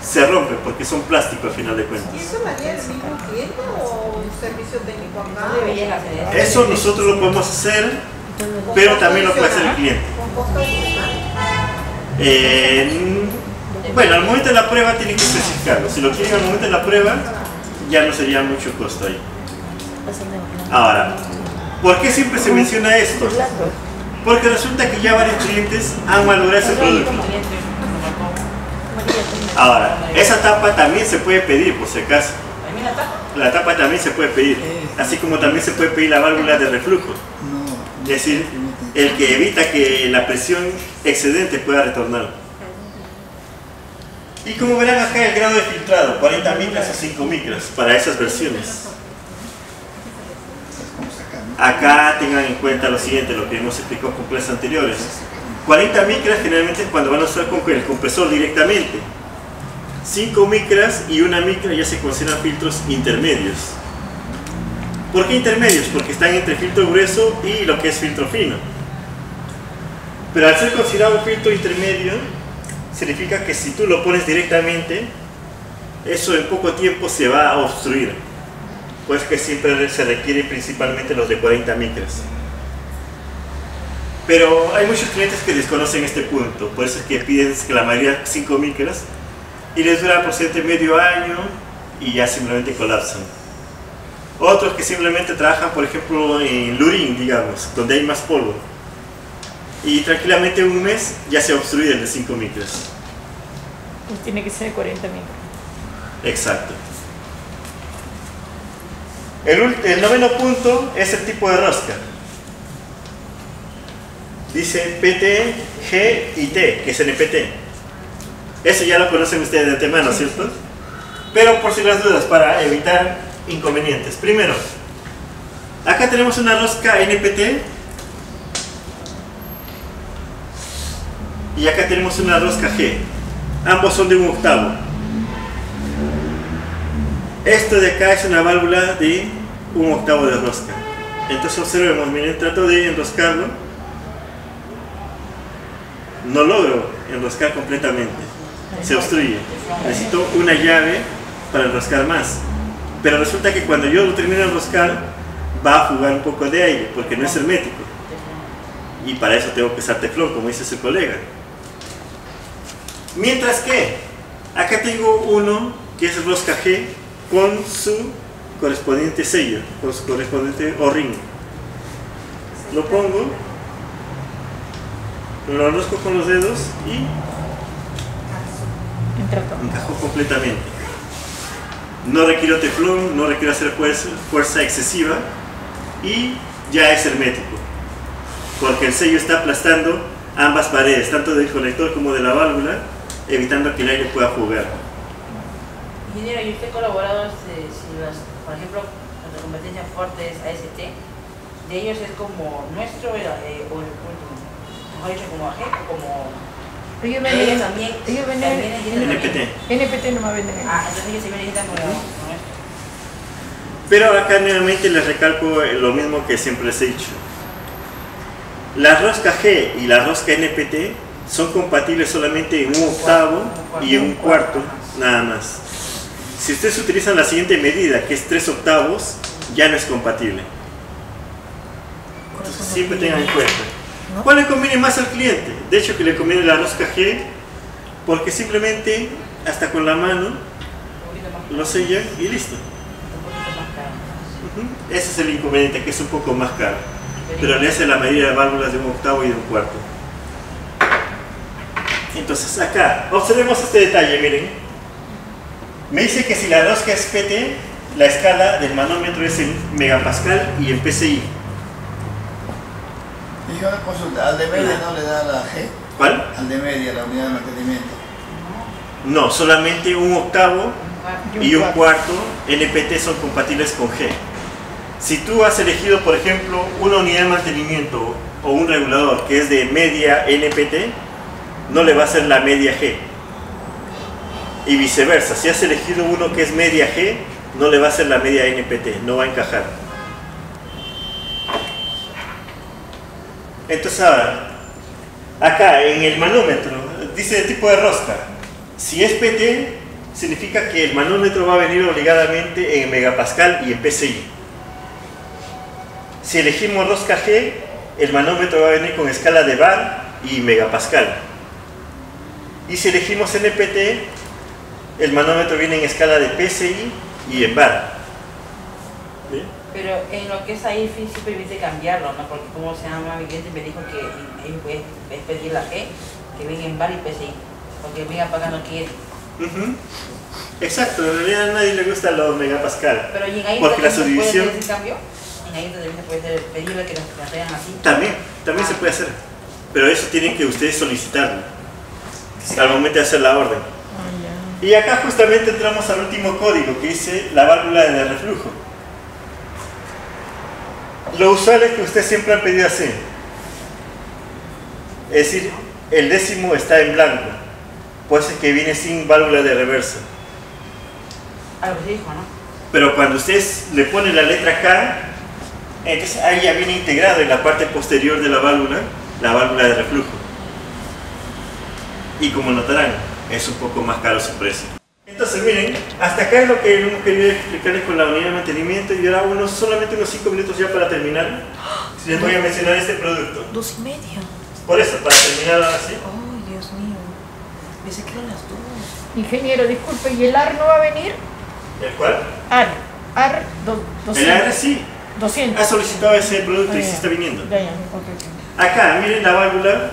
Speaker 1: se rompe porque son plástico al final de cuentas.
Speaker 3: ¿Y eso lo haría el mismo cliente o un servicio técnico acá?
Speaker 1: Eso nosotros lo podemos hacer, pero también lo puede hacer el cliente.
Speaker 3: ¿Con costo adicional?
Speaker 1: Bueno, al momento de la prueba tienen que especificarlo. Si lo quieren al momento de la prueba, ya no sería mucho costo ahí. Ahora, ¿por qué siempre se menciona esto? Porque resulta que ya varios clientes han valorado ese producto. Ahora, esa tapa también se puede pedir, por si acaso. La tapa también se puede pedir, así como también se puede pedir la válvula de reflujo. Es decir, el que evita que la presión excedente pueda retornar. Y como verán acá el grado de filtrado, 40 micras a 5 micras para esas versiones. Acá tengan en cuenta lo siguiente, lo que hemos explicado con clases anteriores. 40 micras generalmente es cuando van a usar con el compresor directamente. 5 micras y 1 micra ya se consideran filtros intermedios. ¿Por qué intermedios? Porque están entre filtro grueso y lo que es filtro fino. Pero al ser considerado un filtro intermedio, significa que si tú lo pones directamente, eso en poco tiempo se va a obstruir, pues que siempre se requiere principalmente los de 40 micras. Pero hay muchos clientes que desconocen este punto, por eso es que piden que la mayoría 5 micras y les dura aproximadamente medio año y ya simplemente colapsan. Otros que simplemente trabajan, por ejemplo, en Lurín, digamos, donde hay más polvo, y tranquilamente en un mes ya se obstruye el de 5 micras.
Speaker 7: Pues tiene que ser de 40 micras.
Speaker 1: Exacto. El noveno punto es el tipo de rosca. Dice PT, G y T, que es NPT. Eso ya lo conocen ustedes de antemano, ¿cierto? Pero por si las dudas, para evitar inconvenientes. Primero, acá tenemos una rosca NPT y acá tenemos una rosca G. Ambos son de 1/8. Esto de acá es una válvula de 1/8 de rosca. Entonces observemos, miren, trato de enroscarlo. No logro enroscar completamente. Se obstruye. Necesito una llave para enroscar más. Pero resulta que cuando yo lo termino de enroscar, va a fugar un poco de aire, porque no es hermético. Y para eso tengo que usar teflón, como dice su colega. Mientras que, acá tengo uno que es rosca G con su correspondiente sello, con su correspondiente O-ring. Lo pongo, lo enrosco con los dedos y encajó completamente. No requiero teflón, no requiero hacer fuerza excesiva y ya es hermético, porque el sello está aplastando ambas paredes, tanto del conector como de la válvula, evitando que el aire pueda fugar.
Speaker 5: Ingeniero, ¿y usted ha colaborado por ejemplo, con la competencia fuerte es AST? ¿De ellos es como nuestro o el último? ¿Mejor dicho, como AG o como...?
Speaker 7: Ellos
Speaker 5: también
Speaker 7: venden
Speaker 1: NPT.
Speaker 7: NPT nomás venden.
Speaker 5: Entonces ellos se necesitan como nuestro.
Speaker 1: Pero acá nuevamente les recalco lo mismo que siempre les he dicho. La rosca G y la rosca NPT son compatibles solamente en 1/8 y en 1/4 nada más. Si ustedes utilizan la siguiente medida, que es 3/8, ya no es compatible. Entonces siempre tengan en cuenta. ¿Cuál le conviene más al cliente? De hecho que le conviene la rosca G, porque simplemente hasta con la mano lo sellan y listo. Ese es el inconveniente, que es un poco más caro, pero le hace la medida de válvulas de 1/8 y de 1/4. Entonces acá, observemos este detalle, miren. Me dice que si la rosca es PT, la escala del manómetro es en megapascal y en PSI.
Speaker 8: Y una consulta, ¿al de media no le da la G?
Speaker 1: ¿Cuál?
Speaker 8: Al de media, la unidad de mantenimiento.
Speaker 1: No, solamente 1/8 y 1/4 NPT son compatibles con G. Si tú has elegido, por ejemplo, una unidad de mantenimiento o un regulador que es de media NPT, no le va a ser la media G. Y viceversa, si has elegido uno que es media G, no le va a ser la media NPT, no va a encajar. Entonces ahora, acá en el manómetro, dice de tipo de rosca. Si es PT, significa que el manómetro va a venir obligadamente en megapascal y en PSI. Si elegimos rosca G, el manómetro va a venir con escala de bar y megapascal. Y si elegimos NPT, el manómetro viene en escala de PSI y en bar. ¿Bien?
Speaker 5: Pero en lo que es ahí sí permite cambiarlo, ¿no? Porque como se llama, mi cliente me dijo que es pedir la G, que venga en bar y PSI, porque megapascal no quiere.
Speaker 1: Exacto, en realidad a nadie le gusta los megapascal.
Speaker 5: Pero ¿y en ahí
Speaker 1: porque la
Speaker 5: se puede
Speaker 1: subdivisión
Speaker 5: hacer ese cambio? ¿En ahí también se puede pedirle que nos traigan así?
Speaker 1: también se puede hacer, pero eso tienen que ustedes solicitarlo al momento de hacer la orden. Y acá justamente entramos al último código que dice la válvula de reflujo. Lo usual es que ustedes siempre han pedido así, es decir, el décimo está en blanco, puede ser que viene sin válvula de reversa.
Speaker 5: Algo se dijo, ¿no?
Speaker 1: Pero cuando ustedes le ponen la letra K, entonces ahí ya viene integrado en la parte posterior de la válvula de reflujo. Y como notarán, es un poco más caro su precio. Entonces miren, hasta acá es lo que hemos querido explicarles con la unidad de mantenimiento y ahora solamente unos 5 minutos ya para terminar. Les voy a mencionar este producto.
Speaker 7: 2:30.
Speaker 1: Por eso, para terminar ahora sí.
Speaker 7: Ay, Dios mío. Pensé que eran las 2. Ingeniero, disculpe, ¿y el AR no va a venir?
Speaker 1: ¿El cuál?
Speaker 7: AR 200.
Speaker 1: El AR sí.
Speaker 7: 200.
Speaker 1: Ha solicitado ese producto y sí está viniendo.
Speaker 7: Ya, ok.
Speaker 1: Acá, miren la válvula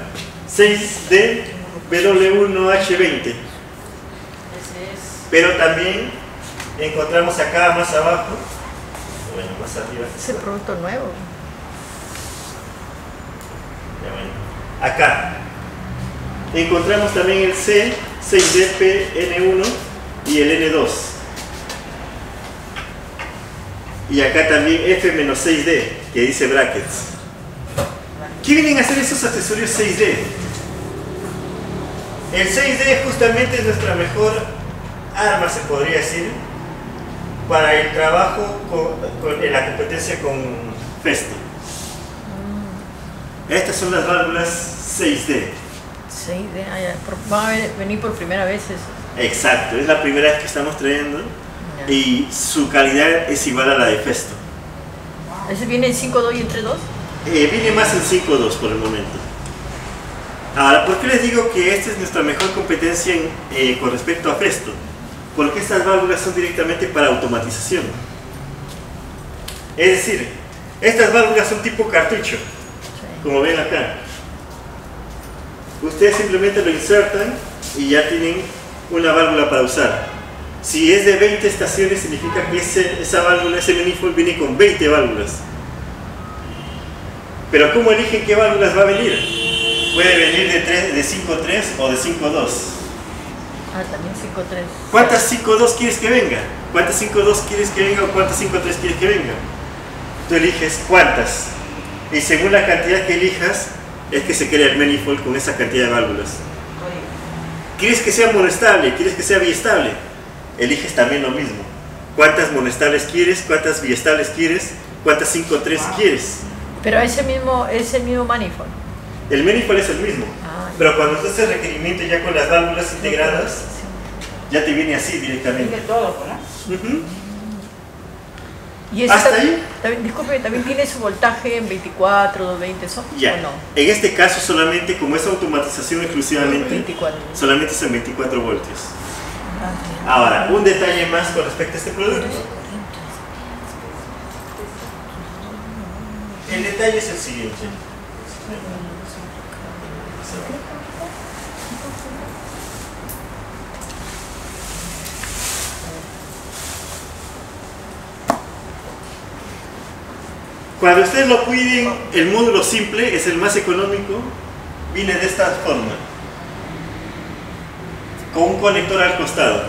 Speaker 1: 6D W1H20. Pero también encontramos acá más abajo, bueno, más arriba.
Speaker 7: Ese producto nuevo.
Speaker 1: Ya bueno. Acá encontramos también el C6DPN1 y el N2. Y acá también F-6D, que dice brackets. ¿Qué vienen a hacer esos accesorios 6D? El 6D justamente es nuestra mejor arma, se podría decir, para el trabajo en la competencia con Festo. Estas son las válvulas 6D.
Speaker 7: 6D, van a venir por primera vez eso.
Speaker 1: Exacto, es la primera vez que estamos trayendo y su calidad es igual a la de Festo.
Speaker 7: ¿Ese viene en 5.2 y en 3.2?
Speaker 1: Viene más en 5.2 por el momento. Ahora, ¿por qué les digo que esta es nuestra mejor competencia con respecto a Festo? Porque estas válvulas son directamente para automatización. Es decir, estas válvulas son tipo cartucho, como ven acá. Ustedes simplemente lo insertan y ya tienen una válvula para usar. Si es de 20 estaciones, significa que esa válvula, ese manifold viene con 20 válvulas. Pero ¿cómo eligen qué válvulas va a venir? Puede venir de 5.3 o de 5.2.
Speaker 7: También 5.3.
Speaker 1: ¿Cuántas 5.2 quieres que venga? ¿Cuántas 5.2 quieres que venga o cuántas 5.3 quieres que venga? Tú eliges cuántas. Y según la cantidad que elijas, es que se crea el manifold con esa cantidad de válvulas. ¿Quieres que sea monestable? ¿Quieres que sea biestable? Eliges también lo mismo. ¿Cuántas monestables quieres? ¿Cuántas biestables quieres? ¿Cuántas 5.3 quieres?
Speaker 7: Pero es el mismo manifold.
Speaker 1: El manifold es el mismo. Pero cuando tú haces el requerimiento ya con las válvulas integradas, ya te viene así directamente.
Speaker 7: ¿Y
Speaker 1: ¿Hasta ahí?
Speaker 7: Disculpe, ¿también tiene su voltaje en 24, 220 son?
Speaker 1: Ya.
Speaker 7: ¿O no?
Speaker 1: En este caso solamente, como es automatización exclusivamente,
Speaker 7: 24.
Speaker 1: solamente son 24 voltios. Ahora, un detalle más con respecto a este producto. El detalle es el siguiente. Cuando ustedes lo piden, el módulo simple es el más económico, viene de esta forma, con un conector al costado.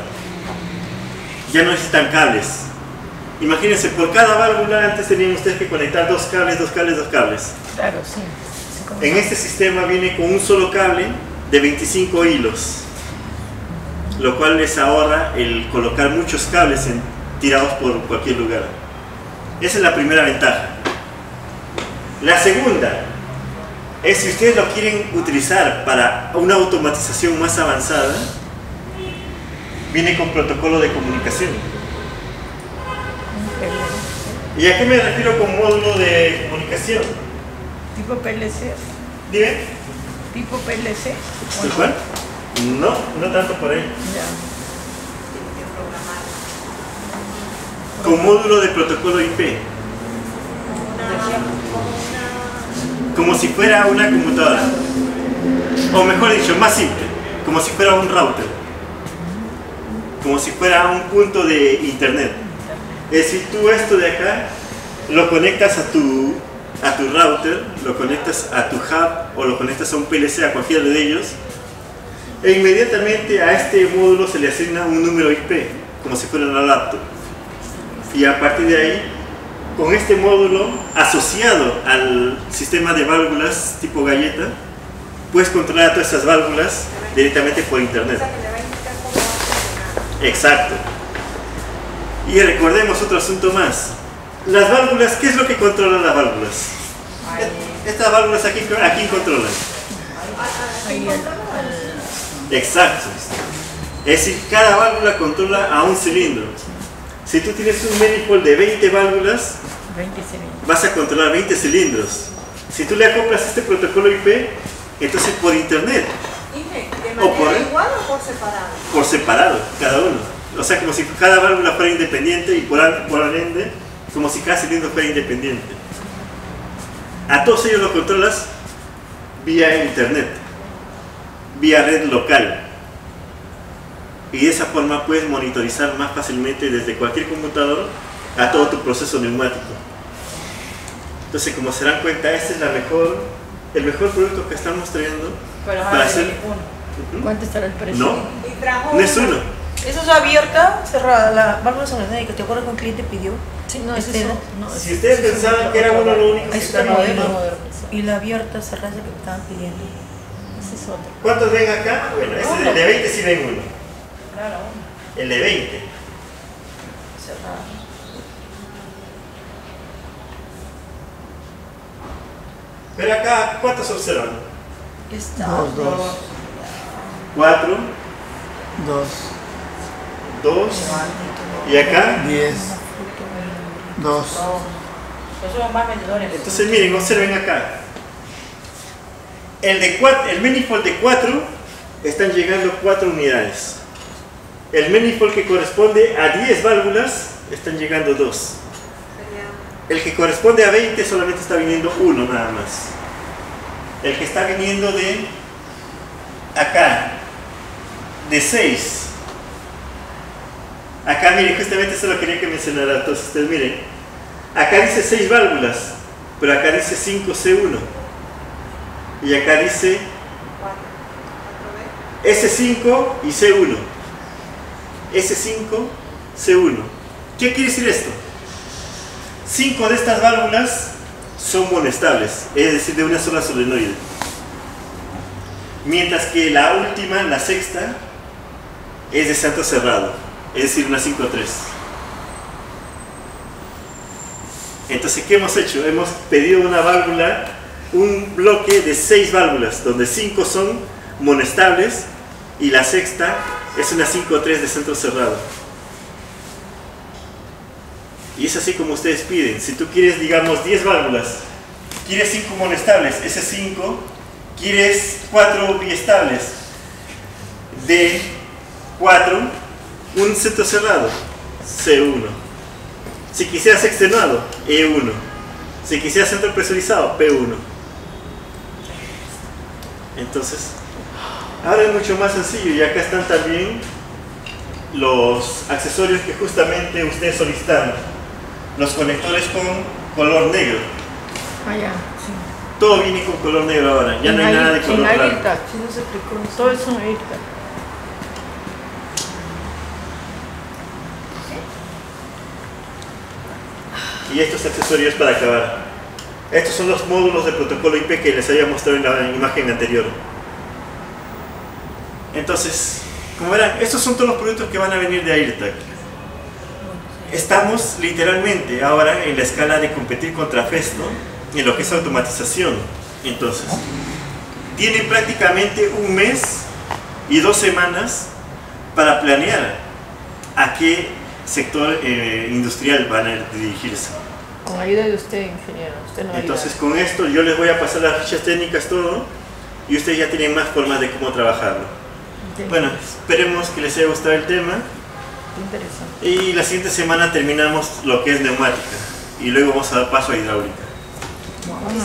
Speaker 1: Ya no necesitan cables. Imagínense, por cada válvula antes tenían ustedes que conectar dos cables.
Speaker 7: Claro, sí.
Speaker 1: En este sistema viene con un solo cable de 25 hilos, lo cual les ahorra el colocar muchos cables tirados por cualquier lugar. Esa es la primera ventaja. La segunda es si ustedes lo quieren utilizar para una automatización más avanzada, viene con protocolo de comunicación. ¿Y a qué me refiero con módulo de comunicación?
Speaker 7: ¿Tipo PLC?
Speaker 1: Dime.
Speaker 7: ¿Tipo PLC?
Speaker 1: ¿El cuál? No, no tanto por ahí.
Speaker 7: Ya.
Speaker 1: Con módulo de protocolo IP. Como si fuera una computadora. O mejor dicho, más simple. Como si fuera un router. Como si fuera un punto de internet. Es decir, tú esto de acá lo conectas a tu router, lo conectas a tu hub o lo conectas a un PLC, a cualquiera de ellos, e inmediatamente a este módulo se le asigna un número IP, como si fuera una laptop. Y a partir de ahí, con este módulo asociado al sistema de válvulas tipo galleta, puedes controlar todas esas válvulas directamente por internet. Exacto. Y recordemos otro asunto más. Las válvulas, ¿qué es lo que controlan las válvulas? Estas válvulas aquí controlan. Exacto. Es decir, cada válvula controla a un cilindro. Si tú tienes un manifold de 20 válvulas,
Speaker 7: 20 cilindros,
Speaker 1: vas a controlar 20 cilindros. Si tú le acoplas este protocolo IP, entonces por internet.
Speaker 3: ¿De
Speaker 1: O por-
Speaker 3: manera igual o por separado?
Speaker 1: Por separado, cada uno. O sea, como si cada válvula fuera independiente y por ende, como si cada cilindro fuera independiente. A todos ellos los controlas vía internet, vía red local. Y de esa forma puedes monitorizar más fácilmente desde cualquier computador a todo tu proceso neumático. Entonces, como se dan cuenta, este es el mejor producto que estamos trayendo
Speaker 5: Pero
Speaker 1: para hacer.
Speaker 5: uno.
Speaker 7: ¿cuánto estará el precio?
Speaker 1: No,
Speaker 3: Y trajo
Speaker 1: no es uno.
Speaker 10: Esa es abierta, cerrada, la válvula solenoide, ¿te acuerdas que un cliente pidió?
Speaker 7: Sí, no, es
Speaker 10: Este,
Speaker 7: eso. No,
Speaker 1: Si ustedes pensaban que era uno lo único que
Speaker 10: Ahí
Speaker 1: estaba
Speaker 10: está,
Speaker 1: viendo.
Speaker 10: y la abierta, cerrada, es la que me estaban pidiendo.
Speaker 7: Ese es otro.
Speaker 1: ¿Cuántos ven acá? Bueno, ese el de 20 sí ven uno.
Speaker 5: Claro,
Speaker 1: El de 20.
Speaker 5: cerrado.
Speaker 1: Pero acá, ¿cuántos observan?
Speaker 10: Está.
Speaker 8: Dos.
Speaker 1: 4,
Speaker 8: 2,
Speaker 1: 2, y acá.
Speaker 8: 10, 2.
Speaker 5: Pues somos más vendedores.
Speaker 1: Entonces miren, observen acá. El manifold de 4 están llegando 4 unidades. El manifold que corresponde a 10 válvulas están llegando 2. El que corresponde a 20 solamente está viniendo 1 nada más. El que está viniendo de acá, de 6. Acá miren, justamente eso lo quería que mencionara. Entonces ustedes miren, acá dice 6 válvulas, pero acá dice 5C1. Y acá dice S5 y C1. S5, C1. ¿Qué quiere decir esto? 5 de estas válvulas son monestables, es decir, de una sola solenoide. Mientras que la última, la sexta, es de santo cerrado, es decir, una 5-3. Entonces, ¿qué hemos hecho? Hemos pedido una válvula, un bloque de 6 válvulas, donde 5 son monestables y la sexta es una 5-3 de centro cerrado. Y es así como ustedes piden. Si tú quieres, digamos, 10 válvulas, quieres 5 monestables, S5, quieres 4 biestables, D4, un centro cerrado, C1. Si quisieras extenuado, E1. Si quisieras centro presurizado, P1. Entonces, ahora es mucho más sencillo y acá están también los accesorios que justamente ustedes solicitaron. Los conectores con color negro.
Speaker 7: Ah, ya, sí.
Speaker 1: Todo viene con color negro ahora, ya no hay nada de color
Speaker 7: En
Speaker 1: blanco.
Speaker 7: AirTag, sí, no se explicó. Todo eso en AirTag.
Speaker 1: Y estos accesorios para acabar. Estos son los módulos de protocolo IP que les había mostrado en la imagen anterior. Entonces, como verán, estos son todos los productos que van a venir de AirTag. Estamos literalmente ahora en la escala de competir contra Festo en lo que es automatización. Entonces, tienen prácticamente un mes y 2 semanas para planear a qué sector industrial van a dirigirse.
Speaker 7: Con ayuda de usted, ingeniero. Usted no
Speaker 1: Entonces, con esto yo les voy a pasar las fichas técnicas, todo, y ustedes ya tienen más formas de cómo trabajarlo.
Speaker 7: ayuda.
Speaker 1: Bueno, esperemos que les haya gustado el tema.
Speaker 7: Interesante.
Speaker 1: Y la siguiente semana terminamos lo que es neumática y luego vamos a dar paso a hidráulica.
Speaker 7: Bueno.